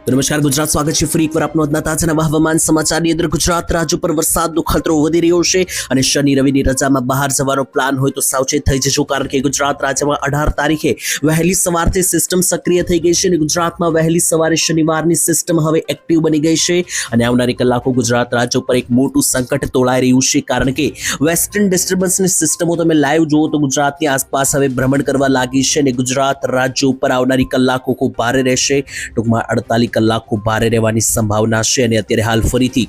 તો નમસ્કાર ગુજરાત, સ્વાગત છે ફરી એકવાર આપનો આજના તાજા નવા હવામાન સમાચારની અંદર. ગુજરાત રાજ્ય પર વરસાદનો ખતરો વધી રહ્યો છે અને શનિ રવિની રજામાં બહાર જવાનો પ્લાન હોય તો સાવચેત થઈ જજો, કારણ કે ગુજરાત રાજ્યમાં 18 તારીખે વહેલી સવારથી સિસ્ટમ સક્રિય થઈ ગઈ છે અને ગુજરાતમાં વહેલી સવારે શનિવારની સિસ્ટમ હવે એક્ટિવ બની ગઈ છે અને આવનારી કલાકો ગુજરાત રાજ્ય ઉપર એક મોટું સંકટ તોળાઈ રહ્યું છે, કારણ કે વેસ્ટર્ન ડિસ્ટર્બન્સની સિસ્ટમો તમે લાઈવ જુઓ તો ગુજરાતની આસપાસ હવે ભ્રમણ કરવા લાગી છે અને ગુજરાત રાજ્ય ઉપર આવનારી કલાકો ખૂબ ભારે રહેશે. ટૂંકમાં 48 કલાકો ભારે રહેવાની સંભાવના છે અને અત્યારે હાલ ફરીથી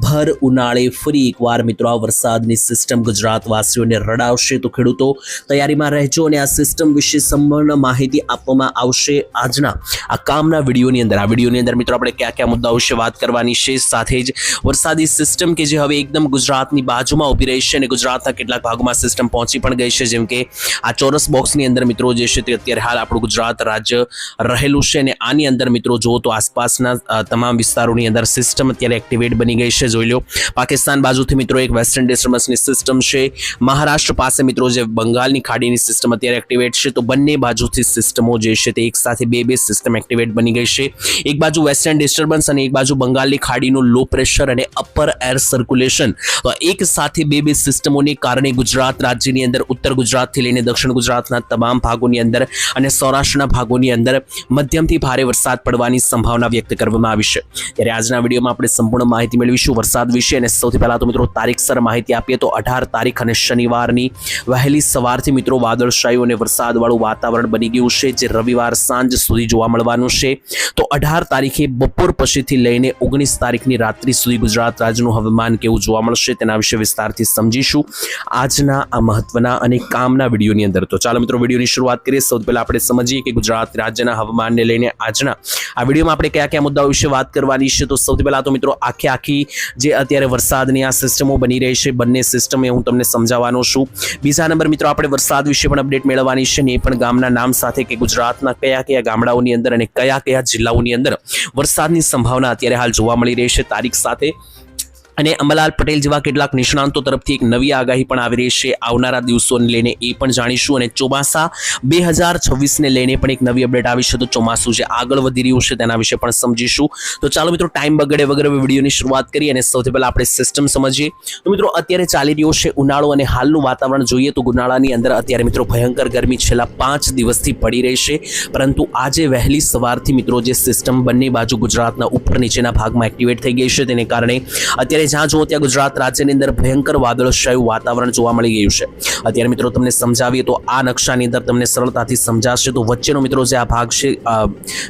ભર ઉનાળે ફરી એકવાર મિત્રો આ વરસાદની સિસ્ટમ ગુજરાતવાસીઓને રડાવશે. તો ખેડૂતો તૈયારીમાં રહેજો અને આ સિસ્ટમ વિશે સંપૂર્ણ માહિતી આપવામાં આવશે આજના આ કામના વિડીયોની અંદર. આ વિડીયોની અંદર મિત્રો આપણે કયા કયા મુદ્દાઓ વિશે વાત કરવાની છે, સાથે જ વરસાદી સિસ્ટમ કે જે હવે એકદમ ગુજરાતની બાજુમાં ઊભી રહી છે અને ગુજરાતના કેટલાક ભાગોમાં સિસ્ટમ પહોંચી પણ ગઈ છે, જેમ કે આ ચોરસ બોક્સની અંદર મિત્રો જે છે તે અત્યારે હાલ આપણું ગુજરાત રાજ્ય રહેલું છે અને આની અંદર મિત્રો જો તો આસપાસના તમામ વિસ્તારોની અંદર સિસ્ટમ અત્યારે એક્ટિવેટ બની ગઈ છે. જોઈ લો પાકિસ્તાન બાજુથી મિત્રો એક વેસ્ટર્ન ડિસ્ટર્બન્સની સિસ્ટમ છે, મહારાષ્ટ્ર પાસે મિત્રો જે બંગાળની ખાડીની સિસ્ટમ અત્યારે એક્ટિવેટ છે, તો બંને બાજુથી સિસ્ટમો જે છે તે એક સાથે બે સિસ્ટમ એક્ટિવેટ બની ગઈ છે. એક બાજુ વેસ્ટર્ન ડિસ્ટર્બન્સ અને એક બાજુ બંગાળની ખાડીનું લો પ્રેશર અને અપર એર સર્ક્યુલેશન, તો એક સાથે બે સિસ્ટમોને કારણે ગુજરાત રાજ્યની અંદર ઉત્તર ગુજરાતથી લઈને દક્ષિણ ગુજરાતના તમામ ભાગોની અંદર અને સૌરાષ્ટ્રના ભાગોની અંદર મધ્યમથી ભારે વરસાદ પડવાની સંભાવના વ્યક્ત કરવામાં આવી છે. ત્યારે આજના વિડીયોમાં આપણે સંપૂર્ણ માહિતી મેળવીશું વરસાદ વિશે અને સૌથી પહેલા તો મિત્રો તારીખસર માહિતી આપીએ તો 18 તારીખ અને શનિવારની વહેલી સવારથી મિત્રો વાદળછાયું અને વરસાદવાળું વાતાવરણ બની ગયું છે, જે રવિવાર સાંજ સુધી જોવા મળવાનું છે. તો 18 તારીખે બપોર પછીથી લઈને 19 તારીખની રાત્રિ સુધી ગુજરાત રાજ્યનું હવામાન કેવું જોવા મળશે તેના વિશે વિસ્તારથી સમજીશું આજના આ મહત્વના અને કામના વિડીયોની અંદર. તો ચાલો મિત્રો વિડીયોની શરૂઆત કરીએ. સૌથી પહેલા આપણે સમજીએ કે ગુજરાત રાજ્યના હવામાનને લઈને આજના આ વિડીયોમાં આપણે કયા કયા મુદ્દાઓ વિશે વાત કરવાની છે. તો સૌથી પહેલા તો મિત્રો આખી જે અત્યારે વરસાદની આ સિસ્ટમો બની રહી છે, બંને સિસ્ટમ હું તમને સમજાવવાનો છું. બીજા નંબર મિત્રો આપણે વરસાદ વિશે પણ અપડેટ મેળવવાની છે ને એ પણ ગામના નામ સાથે કે ગુજરાતના કયા કયા ગામડાઓની અંદર અને કયા કયા જિલ્લાઓની અંદર વરસાદની સંભાવના અત્યારે હાલ જોવા મળી રહી છે તારીખ સાથે. અને અંબાલાલ પટેલ જેવા કેટલાક નિષ્ણાંતો તરફથી એક નવી આગાહી પણ આવી રહી છે આવનારા દિવસોને લઈને, એ પણ જાણીશું. અને ચોમાસા 2026ને લઈને પણ એક નવી અપડેટ આવી છે, તો ચોમાસું જે આગળ વધી રહ્યું છે તેના વિશે પણ સમજીશું. તો ચાલો મિત્રો ટાઈમ બગડે વગર વિડીયોની શરૂઆત કરીએ અને સૌથી પહેલા આપણે સિસ્ટમ સમજીએ. તો મિત્રો અત્યારે ચાલી રહ્યો છે ઉનાળો અને હાલનું વાતાવરણ જોઈએ તો ઉનાળાની અંદર અત્યારે મિત્રો ભયંકર ગરમી છેલ્લા 5 દિવસથી પડી રહી છે, પરંતુ આજે વહેલી સવારથી મિત્રો જે સિસ્ટમ બંને બાજુ ગુજરાતના ઉપર નીચેના ભાગમાં એક્ટિવેટ થઈ ગઈ છે, તેને કારણે અત્યારે જ્યાં જુઓ ત્યાં ગુજરાત રાજ્યની અંદર ભયંકર વાદળછાયું વાતાવરણ જોવા મળી ગયું છે. અત્યારે મિત્રો તમને સમજાવીએ તો આ નકશાની અંદર તમને સરળતાથી સમજાશે. તો વચ્ચેનો મિત્રો જે આ ભાગ છે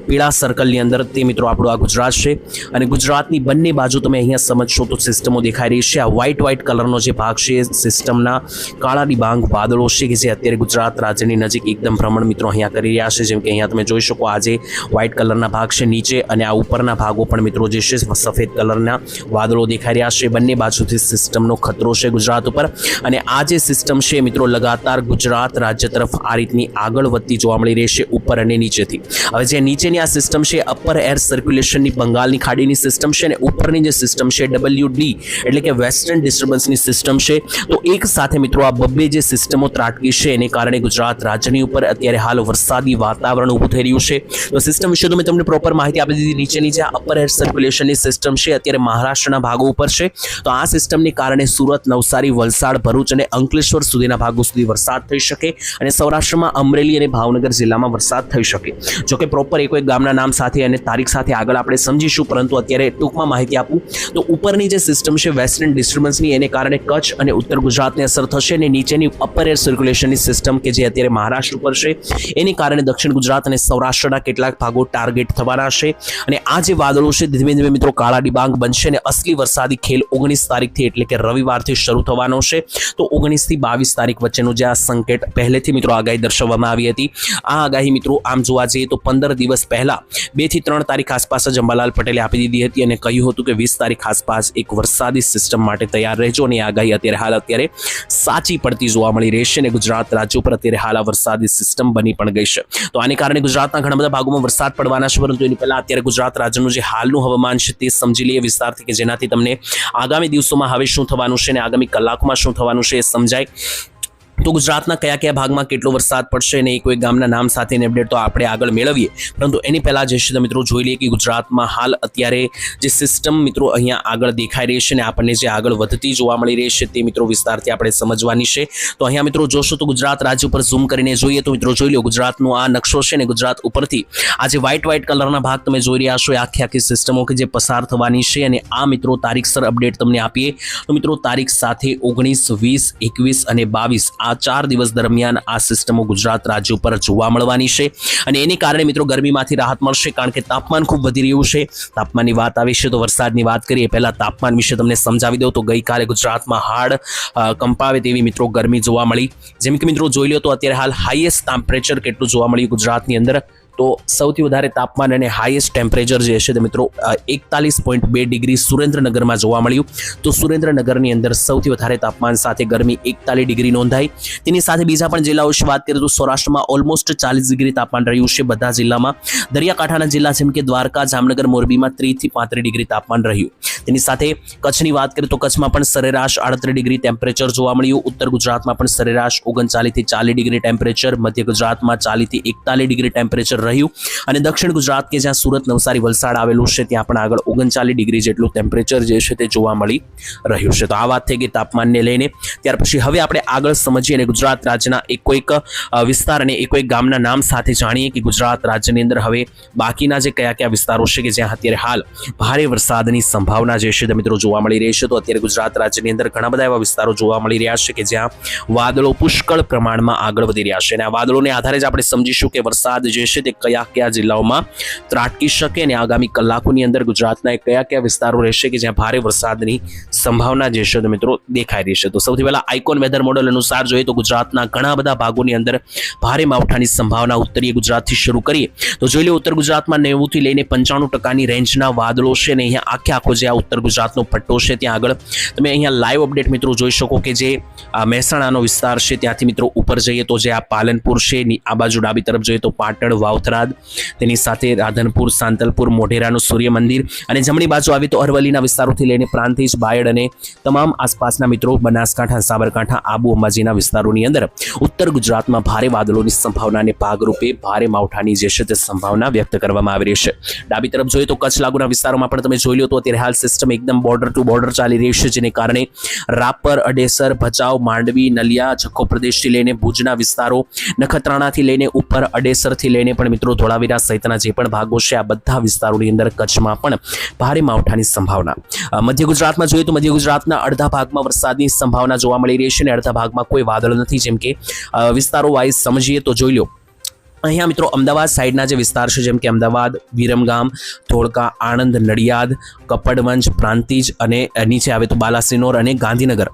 પીળા સર્કલની અંદર, તે મિત્રો આપણું આ ગુજરાત છે અને ગુજરાતની બંને બાજુ તમે અહીંયા સમજશો તો સિસ્ટમો દેખાઈ રહી છે. આ વ્હાઇટ કલરનો જે ભાગ છે સિસ્ટમના કાળા ડિબાંગ વાદળો છે કે જે અત્યારે ગુજરાત રાજ્યની નજીક એકદમ ભ્રમણ મિત્રો અહીંયા કરી રહ્યા છે. જેમ કે અહીંયા તમે જોઈ શકો આ જે વ્હાઇટ કલરના ભાગ છે નીચે અને આ ઉપરના ભાગો પણ મિત્રો જે છે સફેદ કલરના વાદળો દેખાઈ રહ્યા છે. બંને બાજુથી સિસ્ટમનો ખતરો છે ગુજરાત ઉપર અને આ જે સિસ્ટમ છે મિત્રો લગાતાર ગુજરાત રાજ્ય તરફ આ રીતની આગળ વધતી જોવા મળી રહી છે ઉપર અને નીચેથી. હવે જે નીચેની આ સિસ્ટમ છે અપર એર સર્ક્યુલેશનની બંગાળની ખાડીની સિસ્ટમ છે અને ઉપરની જે સિસ્ટમ છે WD એટલે કે વેસ્ટર્ન ડિસ્ટર્બન્સની સિસ્ટમ છે. તો એક સાથે મિત્રો આ બબ્બે જે સિસ્ટમો ત્રાટકી છે એને કારણે ગુજરાત રાજ્યની ઉપર અત્યારે હાલ વરસાદી વાતાવરણ ઊભું થઈ રહ્યું છે. તો સિસ્ટમ વિશે તો મેં તમને પ્રોપર માહિતી આપી દીધી. નીચેની જે અપર એર સર્ક્યુલેશનની સિસ્ટમ છે અત્યારે મહારાષ્ટ્રના ભાગો ઉપર છે, તો આ સિસ્ટમને કારણે સુરત, નવસારી, વલસાડ, ભરૂચ અને અંકલેશ્વર સુધીના ભાગો સુધી વરસાદ થઈ શકે અને સૌરાષ્ટ્રમાં અમરેલી અને ભાવનગર જિલ્લામાં વરસાદ થઈ શકે. જોકે પ્રોપર એક ગામના નામ સાથે અને તારીખ સાથે આગળ આપણે સમજીશું, પરંતુ અત્યારે ટૂંકમાં માહિતી આપું તો ઉપરની જે સિસ્ટમ છે વેસ્ટર્ન ડિસ્ટર્બન્સની, એને કારણે કચ્છ અને ઉત્તર ગુજરાતને અસર થશે અને નીચેની અપર એર સર્ક્યુલેશનની સિસ્ટમ કે જે અત્યારે મહારાષ્ટ્ર ઉપર છે એને કારણે દક્ષિણ ગુજરાત અને સૌરાષ્ટ્રના કેટલાક ભાગો ટાર્ગેટ થવાના છે અને આ જે વાદળો છે ધીમે ધીમે મિત્રો કાળા ડિબાંગ બનશે અને અસલી વરસાદી ખેલ 19 તારીખથી એટલે કે રવિવારથી શરૂ થવાનો છે. તો 19 થી 22 તારીખ વચ્ચેનું જે આ સંકેત પહેલેથી મિત્રો આગાહી દર્શાવવામાં આવી હતી, આ આગાહી મિત્રો આમ જોવા જઈએ તો 15 દિવસ પહેલા 2 થી 3 તારીખ આસપાસ જ અંબાલાલ પટેલે આપી દીધી હતી અને કહ્યું હતું કે 20 તારીખ આસપાસ એક વરસાદી સિસ્ટમ માટે તૈયાર રહેજો અને આગાહી અત્યારે સાચી પડતી જોવા મળી રહેશે અને ગુજરાત રાજ્ય ઉપર અત્યારે હાલ આ વરસાદી સિસ્ટમ બની પણ ગઈ છે. તો આને કારણે ગુજરાતના ઘણા બધા ભાગોમાં વરસાદ પડવાના છે, પરંતુ એની પહેલા અત્યારે ગુજરાત રાજ્યનું જે હાલનું હવામાન છે તે સમજી લઈએ વિસ્તારથી કે જેનાથી તમને આગામી દિવસોમાં હવે શું થવાનું છે અને આગામી કલાકોમાં શું થવાનું છે એ સમજાય. તો ગુજરાતના કયા કયા ભાગમાં કેટલો વરસાદ પડશે અને કોઈ ગામના નામ સાથેની અપડેટ તો આપણે આગળ મેળવીએ, પરંતુ એની પહેલા જે છે મિત્રો જોઈ લઈએ કે ગુજરાતમાં હાલ અત્યારે જે સિસ્ટમ મિત્રો અહીંયા આગળ દેખાઈ રહી છે અને આપણને જે આગળ વધતી જોવા મળી રહી છે તે મિત્રો વિસ્તારથી આપણે સમજવાની છે. તો અહીંયા મિત્રો જોશો તો ગુજરાત રાજ્ય ઉપર ઝૂમ કરીને જોઈએ તો મિત્રો જોઈ લો ગુજરાતનો આ નકશો છે ને ગુજરાત ઉપરથી આ જે વ્હાઇટ કલરના ભાગ તમે જોઈ રહ્યા છો એ આખી સિસ્ટમો કે જે પસાર થવાની છે અને આ મિત્રો તારીખસર અપડેટ તમને આપીએ તો મિત્રો તારીખ સાથે 19, 20, 21 અને 22 આ 4 દિવસ દરમિયાન આ સિસ્ટમો ગુજરાત રાજ્ય ઉપર જોવા મળવાની છે અને એની કારણે મિત્રો ગરમીમાંથી રાહત મળશે, કારણ કે તાપમાન ખૂબ વધી રહ્યું છે. તાપમાનની વાત આવી છે તો વરસાદની વાત કરીએ પહેલા તાપમાન વિશે તમને સમજાવી દઉં તો ગઈકાલે ગુજરાતમાં હાડ કંપાવે તેવી મિત્રો ગરમી જોવા મળી. જેમ કે મિત્રો જોઈ લો તો અત્યારે હાલ હાઈએસ્ટ ટેમ્પરેચર કેટલું જોવા મળ્યું ગુજરાતની અંદર, તો સૌથી વધારે તાપમાન અને હાઈએસ્ટ ટેમ્પરેચર જે છે તે મિત્રો 41.2 ડિગ્રી સુરેન્દ્રનગરમાં જોવા મળ્યું. તો સુરેન્દ્રનગરની અંદર સૌથી વધારે તાપમાન સાથે ગરમી 41 ડિગ્રી નોંધાઈ. તેની સાથે બીજા પણ જિલ્લાઓ વિશે વાત કરીએ તો સૌરાષ્ટ્રમાં ઓલમોસ્ટ 40 ડિગ્રી તાપમાન રહ્યું છે બધા જિલ્લામાં. દરિયાકાંઠાના જિલ્લા જેમ કે દ્વારકા, જામનગર, મોરબીમાં 30 થી 35 ડિગ્રી તાપમાન રહ્યું. તેની સાથે કચ્છની વાત કરીએ તો કચ્છમાં પણ સરેરાશ 38 ડિગ્રી ટેમ્પરેચર જોવા મળ્યું. ઉત્તર ગુજરાતમાં પણ સરેરાશ 39 થી 40 ડિગ્રી ટેમ્પરેચર, મધ્ય ગુજરાતમાં 40 થી 41 ડિગ્રી ટેમ્પરેચર રહ્યું અને દક્ષિણ ગુજરાત કે જ્યાં સુરત, નવસારી, વલસાડ આવેલું છે ત્યાં પણ આગળ 39 ડિગ્રી જેટલું ટેમ્પરેચર જે છે તે જોવા મળી રહ્યું છે. તો આ વાત થઈ ગઈ તાપમાનને લઈને. ત્યાર પછી હવે આપણે આગળ સમજીએ અને ગુજરાત રાજ્યના એક વિસ્તાર અને એક ગામના નામ સાથે જાણીએ કે ગુજરાત રાજ્યની અંદર હવે બાકીના જે કયા કયા વિસ્તારો છે કે જ્યાં અત્યારે હાલ ભારે વરસાદની સંભાવના જે છે તે મિત્રો જોવા મળી રહી છે. તો અત્યારે ગુજરાત રાજ્યની અંદર ઘણા બધા એવા વિસ્તારો જોવા મળી રહ્યા છે કે જ્યાં વાદળો પુષ્કળ પ્રમાણમાં આગળ વધી રહ્યા છે અને આ વાદળોને આધારે જ આપણે સમજીશું કે વરસાદ જે છે તે કયા કયા જિલ્લાઓમાં ત્રાટકી શકે અને આગામી કલાકોની અંદર ગુજરાતના કયા કયા વિસ્તારો રહેશે કે જ્યાં ભારે વરસાદની સંભાવના જે છે મિત્રો દેખાઈ રહી છે. તો સૌથી પહેલા આઇકોન વેધર મોડેલ અનુસાર જોઈએ તો ગુજરાતના ઘણા બધા ભાગોની અંદર ભારે માવઠાની સંભાવના ઉત્તરીય ગુજરાતથી શરૂ કરીએ તો જોઈ લો ઉત્તર ગુજરાતમાં 90 થી લઈને 95% રેન્જના વાદળો છે અને અહીંયા આખો જે આ ઉત્તર ગુજરાતનો પટ્ટો છે ત્યાં આગળ તમે અહીંયા લાઈવ અપડેટ મિત્રો જોઈ શકો કે જે મહેસાણાનો વિસ્તાર છે ત્યાંથી મિત્રો ઉપર જઈએ તો જે આ પાલનપુર છે આ બાજુ ડાબી તરફ જોઈએ તો પાટણ, વાવથરાદ, તેની સાથે રાધનપુર, સાંતલપુર, મોઢેરાનું સૂર્ય મંદિર અને જમણી બાજુ આવી તો અરવલ્લીના વિસ્તારોથી લઈને પ્રાંતિજ, બાયડ અને તમામ આસપાસના મિત્રો બનાસકાંઠા, સાબરકાંઠા, આબુ અંબાજીના વિસ્તારોની અંદર ઉત્તર ગુજરાતમાં ભારે વાદળોની સંભાવનાને ભાગરૂપે ભારે માવઠાની જે છે તે સંભાવના વ્યક્ત કરવામાં આવી રહી છે. ડાબી તરફ જોઈએ તો કચ્છ લાગુના વિસ્તારોમાં પણ તમે જોઈ લો તો અત્યારે હાલ સિસ્ટમ એકદમ બોર્ડર ટુ બોર્ડર ચાલી રહી છે, જેને કારણે રાપર, અડેસર, ભચાઉ, માંડવી, નલિયા, જખો પ્રદેશથી લઈને ભુજના વિસ્તારો, નખત્રાણાથી લઈને ઉપર અડેસરથી લઈને પણ મિત્રો ધોળાવીરા સહિતના જે પણ ભાગો છે આ બધા વિસ્તારોની અંદર કચ્છમાં પણ ભારે માવઠાની સંભાવના. મધ્ય ગુજરાતમાં જોઈએ તો મધ્ય ગુજરાતના અડધા ભાગમાં વરસાદની સંભાવના જોવા મળી રહી છે અને અડધા ભાગમાં કોઈ વાદળ નથી. જેમ કે વિસ્તારો વાઇઝ સમજીએ તો જોઈ લો અહીંયા મિત્રો અમદાવાદ સાઈડના જે વિસ્તાર છે જેમ કે અમદાવાદ, વિરમગામ, ધોળકા, આણંદ, નડિયાદ, કપડવંજ, પ્રાંતિજ અને નીચે આવે તો બાલાસિનોર અને ગાંધીનગર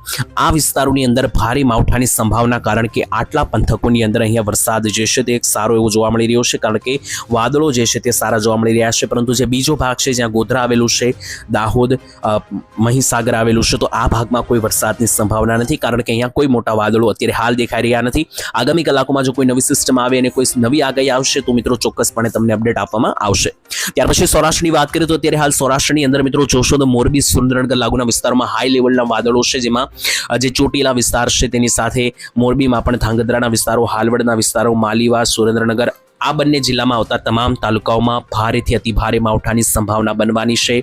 આ વિસ્તારોની અંદર ભારે માવઠાની સંભાવના, કારણ કે આટલા પંથકોની અંદર અહીંયા વરસાદ જે છે તે એક સારો એવો જોવા મળી રહ્યો છે, કારણ કે વાદળો જે છે તે સારા જોવા મળી રહ્યા છે. પરંતુ જે બીજો ભાગ છે જ્યાં ગોધરા આવેલું છે, દાહોદ, મહીસાગર આવેલું છે તો આ ભાગમાં કોઈ વરસાદની સંભાવના નથી, કારણ કે અહીંયા કોઈ મોટા વાદળો અત્યારે હાલ દેખાઈ રહ્યા નથી. આગામી કલાકોમાં જો કોઈ નવી સિસ્ટમ આવે અને કોઈ નવી આગાહી આવશે તો મિત્રો ચોક્કસપણે તમને અપડેટ આપવામાં આવશે. ત્યાર પછી સૌરાષ્ટ્રની વાત કરીએ તો અત્યારે હાલ સૌરાષ્ટ્રની અંદર મિત્રો જોશો તો મોરબી, સુરેન્દ્રનગર લાગુના વિસ્તારમાં હાઈ લેવલના વાદળો છે, જેમાં જે ચોટીલા વિસ્તાર છે તેની સાથે મોરબીમાં પણ ધાંગધ્રાના વિસ્તારો, હાલવડના વિસ્તારો, માલીવા, સુરેન્દ્રનગર આ બંને જિલ્લામાં આવતા તમામ તાલુકાઓમાં ભારેથી અતિ ભારે માવઠાની સંભાવના બનવાની છે.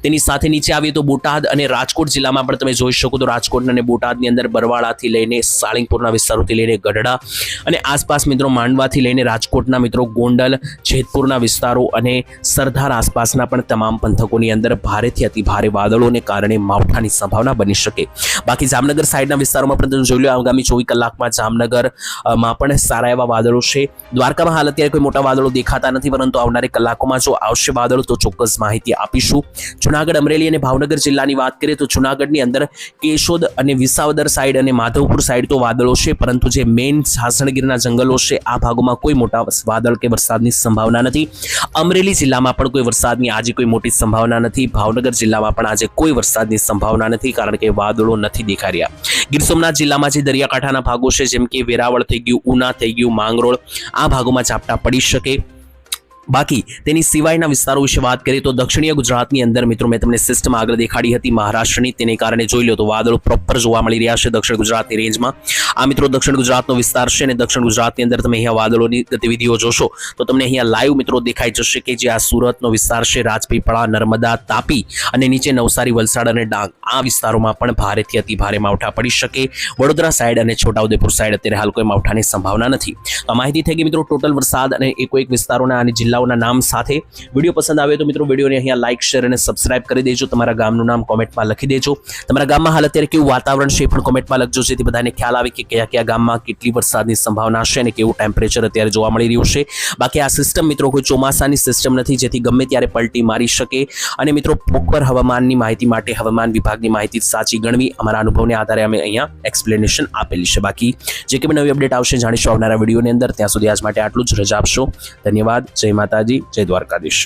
તેની સાથે નીચે આવીએ તો બોટાદ અને રાજકોટ જિલ્લામાં પણ તમે જોઈ શકો તો રાજકોટ અને બોટાદની અંદર બરવાળાથી લઈને સાળીંગપુરના વિસ્તારોથી લઈને ગઢડા અને આસપાસ મિત્રો માંડવાથી લઈને રાજકોટના મિત્રો ગોંડલ, જેતપુરના વિસ્તારો અને સરદાર આસપાસના પણ તમામ પંથકોની અંદર ભારેથી અતિ ભારે વાદળોને કારણે માવઠાની સંભાવના બની શકે. બાકી જામનગર સાઈડના વિસ્તારોમાં પણ તમે જોઈ લો આગામી 24 કલાકમાં જામનગરમાં પણ સારા એવા વાદળો છે. દ્વારકામાં હાલ અત્યારે કોઈ મોટા વાદળો દેખાતા નથી, પરંતુ આવનારી કલાકોમાં જો આવશે વાદળો તો ચોક્કસ માહિતી આપીશું. જુનાગઢ, અમરેલી અને ભાવનગર જિલ્લાની વાત કરીએ તો જુનાગઢની અંદર કેશોદ અને વિસાવદર સાઈડ અને માધવપુર સાઈડ તો વાદળો છે, પરંતુ જે મેઇન સાસણગીરના જંગલો છે આ ભાગોમાં કોઈ મોટા વાદળ કે વરસાદની સંભાવના નથી. અમરેલી જિલ્લામાં પણ કોઈ વરસાદની આજે કોઈ મોટી સંભાવના નથી. ભાવનગર જિલ્લામાં પણ આજે કોઈ વરસાદની સંભાવના નથી, કારણ કે વાદળો નથી દેખાઈ રહ્યા. ગીર સોમનાથ જિલ્લામાં જે દરિયાકાંઠાના ભાગો છે જેમ કે વેરાવળ થઈ ગયું, ઉના થઈ ગયું, માંગરોળ આ ભાગોમાં ઝાપટા પડી શકે. બાકી તેની સિવાયના વિસ્તારો વિશે વાત કરીએ તો દક્ષિણીય ગુજરાતની અંદર મિત્રો મેં તમને સિસ્ટમ આગળ દેખાડી હતી મહારાષ્ટ્રની, તેને કારણે જોઈ લો તો વાદળો પ્રોપર જોવા મળી રહ્યા છે દક્ષિણ ગુજરાતની રેન્જમાં. આ મિત્રો દક્ષિણ ગુજરાતનો વિસ્તાર છે અને દક્ષિણ ગુજરાતની અંદર તમે અહીંયા વાદળોની ગતિવિધિઓ જોશો તો તમને અહીંયા લાઈવ મિત્રો દેખાઈ જશે કે જે આ સુરતનો વિસ્તાર છે, રાજપીપળા, નર્મદા, તાપી અને નીચે નવસારી, વલસાડ અને ડાંગ, આ વિસ્તારોમાં પણ ભારેથી અતિ ભારે માવઠા પડી શકે. વડોદરા સાઈડ અને છોટાઉદેપુર સાઈડ અત્યારે હાલ કોઈ માવઠાની સંભાવના નથી. તો આ માહિતી થઈ ગઈ મિત્રો ટોટલ વરસાદ અને એક વિસ્તારોના અને જિલ્લાઓના નામ સાથે. વિડીયો પસંદ આવે તો મિત્રો વિડીયોને અહીંયા લાઈક, શેર અને સબસ્ક્રાઇબ કરી દેજો. તમારા ગામનું નામ કોમેન્ટમાં લખી દેજો. તમારા ગામમાં હાલ અત્યારે કેવું વાતાવરણ છે એ પણ કોમેન્ટમાં લખજો, જેથી બધાને ખ્યાલ આવે કે કયા કયા ગામમાં કેટલી વરસાદની સંભાવના છે અને કેવું ટેમ્પરેચર અત્યારે જોવા મળી રહ્યું છે. બાકી આ સિસ્ટમ મિત્રો કોઈ ચોમાસાની સિસ્ટમ નથી જેથી ગમે ત્યારે પલટી મારી શકે. અને મિત્રો પ્રોપર હવામાનની માહિતી માટે હવામાન વિભાગની માહિતી સાચી ગણવી, અમારા અનુભવને આધારે અમે અહીંયા એક્સપ્લેનેશન આપેલી છે. બાકી જે કે નવી અપડેટ આવશે જાણીશું આવનારા વિડીયોની અંદર. ત્યાં સુધી આજ માટે આટલું જ. રજા આપશો. ધન્યવાદ. જય માતાજી, જય દ્વારકાધીશ.